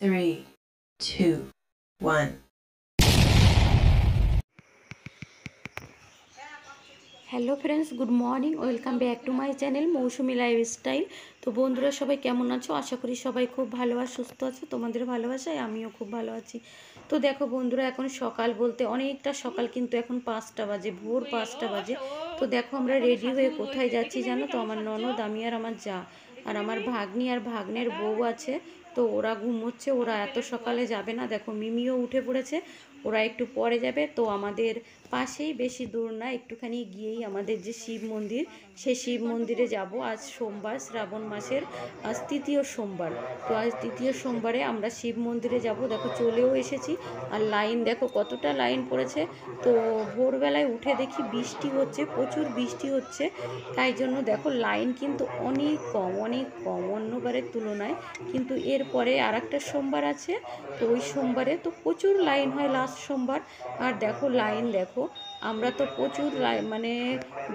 3, 2, 1. Hello friends, good morning. Welcome back to my channel Mousumi lifestyle. তো বন্ধুরা সবাই কেমন আছো? আশা করি সবাই খুব ভালো আর সুস্থ আছো। তোমাদের ভালোবাসায় আমিও খুব ভালো আছি। তো দেখো বন্ধুরা, এখন সকাল বলতে অনেকটা সকাল, কিন্তু এখন 5টা বাজে, ভোর 5টা বাজে। তো দেখো আমরা রেডি হয়ে কোথায় যাচ্ছি জানো তো? আমার ননদ, আমি আর আমার যা, আর আমার ভাগ্নি আর ভাগ্নের বউ আছে। তো ওরা ঘুমোচ্ছে, ওরা এত সকালে যাবে না। দেখো মিমিও উঠে পড়েছে, ওরা একটু পরে যাবে। তো আমাদের পাশেই, বেশি দূর না, একটুখানি গিয়েই আমাদের যে শিব মন্দির, সেই শিব মন্দিরে যাব। আজ সোমবার, শ্রাবণ মাসের আজ তৃতীয় সোমবার। তো আজ তৃতীয় সোমবারে আমরা শিব মন্দিরে যাব। দেখো চলেও এসেছি, আর লাইন দেখো কতটা লাইন পড়েছে। তো ভোরবেলায় উঠে দেখি বৃষ্টি হচ্ছে, প্রচুর বৃষ্টি হচ্ছে। তাই জন্য দেখো লাইন কিন্তু অনেক কম, অনেক কম অন্যবারের তুলনায়। কিন্তু এরপরে আর একটা সোমবার আছে, তো ওই সোমবারে তো প্রচুর লাইন হয়, লাস্ট সোমবার। আর দেখো লাইন দেখো, আমরা তো প্রচুর মানে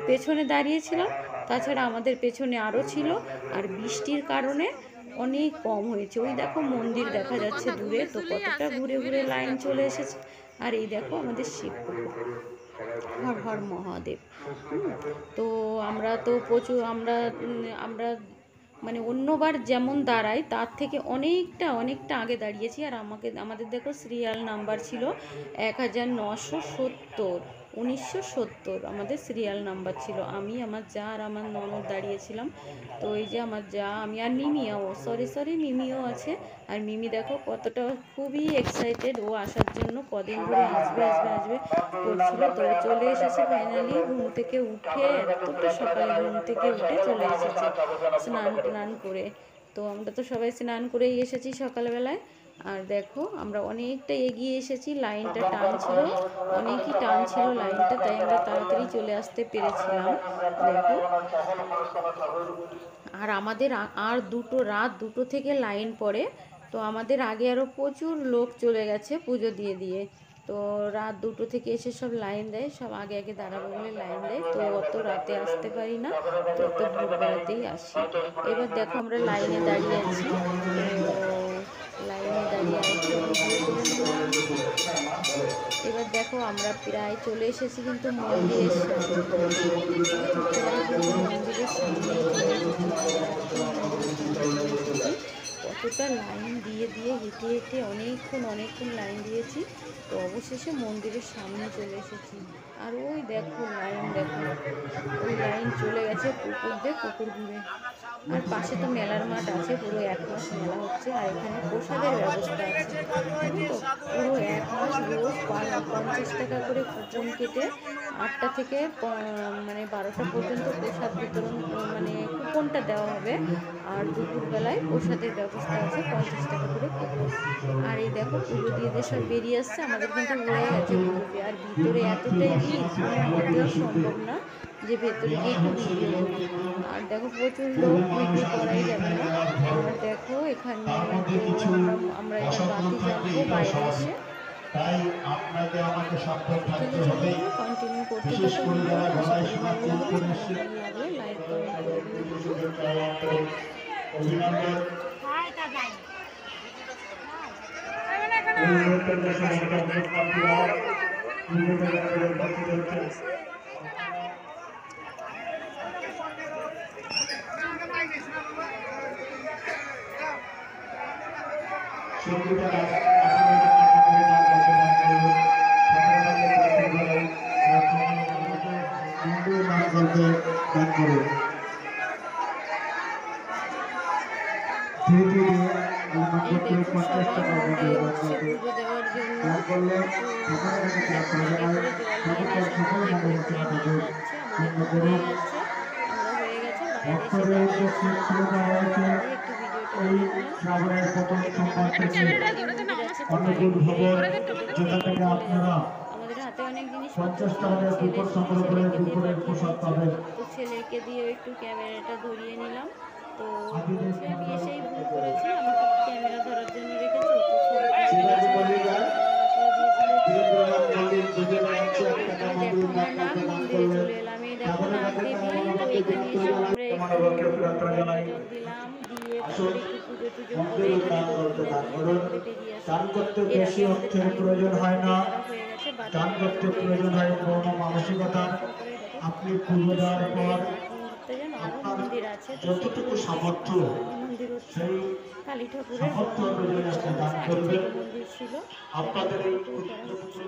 পেছনে দাঁড়িয়েছিলাম, তাছাড়া আমাদের পেছনে আরও ছিল। আর বৃষ্টির কারণে অনেক কম হয়েছে। ওই দেখো মন্দির দেখা যাচ্ছে দূরে, তো কতটা ঘুরে ঘুরে লাইন চলে এসেছে। আর এই দেখো আমাদের শিব পুকুর, হর হর মহাদেব। তো আমরা তো প্রচুর, আমরা মানে অন্যবার যেমন দাঁড়াই তার থেকে অনেকটা অনেকটা আগে দাঁড়িয়েছি। আর আমাদের দেখো সিরিয়াল নাম্বার ছিল 1970, 1970 আমাদের সিরিয়াল নাম্বার ছিল। আমি, আমার যা আর আমার ননদ দাঁড়িয়েছিলাম। তো এই যে আমার যা, আমি আর মিমিও, সরি মিমিও আছে। আর মিমি দেখো কতটা খুবই এক্সাইটেড ও আসার জন্য, কদিন ধরে আসবে আসবে আসবে করছিল। তো চলে এসেছে ফাইনালি, ঘুম থেকে উঠে, এতটা সকালে ঘুম থেকে উঠে চলে এসেছে স্নান টান করে। তো আমরা তো সবাই স্নান করেই এসেছি সকালবেলায়। আর দেখো আমরা অনেকটা এগিয়ে এসেছি, লাইনটা টান ছিল, অনেকই টান ছিল লাইনটা, তাই আমরা তাড়াতাড়ি চলে আসতে পেরেছিলাম। দেখো, আর আমাদের আর রাত 2টো থেকে লাইন পড়ে। তো আমাদের আগে আরও প্রচুর লোক চলে গেছে পুজো দিয়ে দিয়ে। তো রাত 2টো থেকে এসে সব লাইন দেয়, সব আগে আগে দাঁড়াবো বলে লাইন দেয়। তো অত রাতে আসতে পারি না, তো অত ভোরবেলাতেই আসি। এবার দেখো আমরা লাইনে দাঁড়িয়ে আছি, তো লাইনে দাঁড়িয়ে আছি, এবার দেখো আমরা প্রায় চলে এসেছি কিন্তু মন্দিরের সামনে, প্রায় কিন্তু মন্দিরের সামনেই চলে এসেছি আমরা, একদম মন্দিরের সামনে চলে এসেছি। কতটা লাইন দিয়ে দিয়ে হেঁটে হেঁটে অনেকক্ষণ লাইন দিয়েছি। তো অবশেষে মন্দিরের সামনে চলে এসেছি। আর ওই দেখো লাইন দেখো, ওই লাইন চলে গেছে পুকুর দিয়ে, পুকুর ঘুরে। আর পাশে তো মেলার মাঠ আছে, পুরো 1 মাস মেলা হচ্ছে। আর এখানে প্রসাদের ব্যবস্থা আছে, জানো তো, পুরো 1 মাস রোজ 50 টাকা করে কুপন কেটে 8টা থেকে মানে 12টা পর্যন্ত প্রসাদ বিতরণ, মানে কুপনটা দেওয়া হবে। আর দুপুরবেলায় প্রসাদের ব্যবস্থা আছে, 50 টাকা করে কুপন। আর এই দেখো পুজো দিয়ে দিয়ে সব বেরিয়ে আসছে, আমাদের কিন্তু হয়ে গেছে পুজো দিয়ে। আর ভিতরে এতটাই ভিড়, তোমাদের দেওয়া সম্ভব না যে ভেতরে গিয়ে একটু ভিডিও করি। আর দেখো প্রচুর লোক, ভিডিও করাই যাবে না। আর দেখো এখানে তো আমরা এবার বাতি জ্বালবো বাইরে এসে। তাই আপনাকে আমাকে সাবধান থাকতে হবে। কন্টিনিউ করতে বিশেষ থাকো করে যারা ভিডিওটা, আশা মেলায় করি ভালো সমর্পণ লাগবে। করেছে ভালো লাগলে লাইক কমেন্ট করে দিও একটু। অভিনন্দন। এই দেখো সবাই মন্দিরে উঠছে পুজো দেওয়ার জন্য। তো দেখো আগে করে জল নিয়ে নিয়ে সব আগে করে করে নিয়ে যাচ্ছে, আমাদের তো হয়ে গেছে, আমরা হয়ে গেছে, বাইরে এসে দাঁড়িয়ে আছি। দাঁড়িয়ে একটু ভিডিওটা করে নিলাম। এখানে দেখো মন্দির আছে, তো বাইরে আমাদের হাতে অনেক জিনিসপত্র ছিল, ছেলেকে দিয়ে পাঠিয়ে দিয়েছি। তো ছেলেকে দিয়ে একটু ক্যামেরাটা ধরিয়ে নিলাম। তো বলছে আমি এসেই ভুল করেছি, আমাকে ক্যামেরা ধরার জন্য রেখেছো, তো ছবি তুলতে গেছিলাম, ক্যামেরা করে দিয়েছিল। আর দেখো আমরা নাগ মন্দিরে চলে এলাম, এই দেখো নাগ দেবী। তো এখানে এসেও আমরা একটু জল দিলাম, দিয়ে তারপরে একটু পুজো পুজো করে এখানে বেরিয়ে আসি। দান করতে এর বেশি আগে আমাদের অর্থের কালী প্রয়োজন মন্দির হয় না, করা হয়ে গেছে, দান করতে প্রয়োজন হয় পূর্ণ মানসিকতার। আপনি পুজো দেওয়ার পর যেন আরো আপনার মন্দির আছে, তো যতটুকু সামর্থ্য এই মন্দির হচ্ছে সেই কালী ঠাকুরের সামর্থ্য বড় অনুযায়ী মন্দির আপনি করা দান হয়েছে, আগে করবেন। ছোট মন্দির ছিল, আপনাদের এই করা হচ্ছে।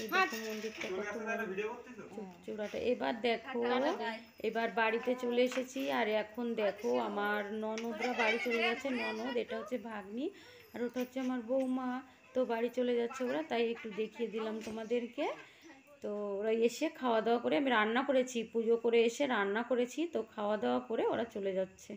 এই দেখো মন্দিরটা কত চূড়াটা। এবার দেখো, এবার বাড়িতে চলে এসেছি, আর এখন দেখো আমার ননদরা বাড়ি চলে যাচ্ছে। ননদ, এটা হচ্ছে ভাগ্নি, আর ওটা হচ্ছে আমার বৌমা। তো বাড়ি চলে যাচ্ছে ওরা, তাই একটু দেখিয়ে দিলাম তোমাদেরকে। তো ওরা এসে খাওয়া দাওয়া করে, আমি রান্না করেছি, পুজো করে এসে রান্না করেছি, তো খাওয়া দাওয়া করে ওরা চলে যাচ্ছে।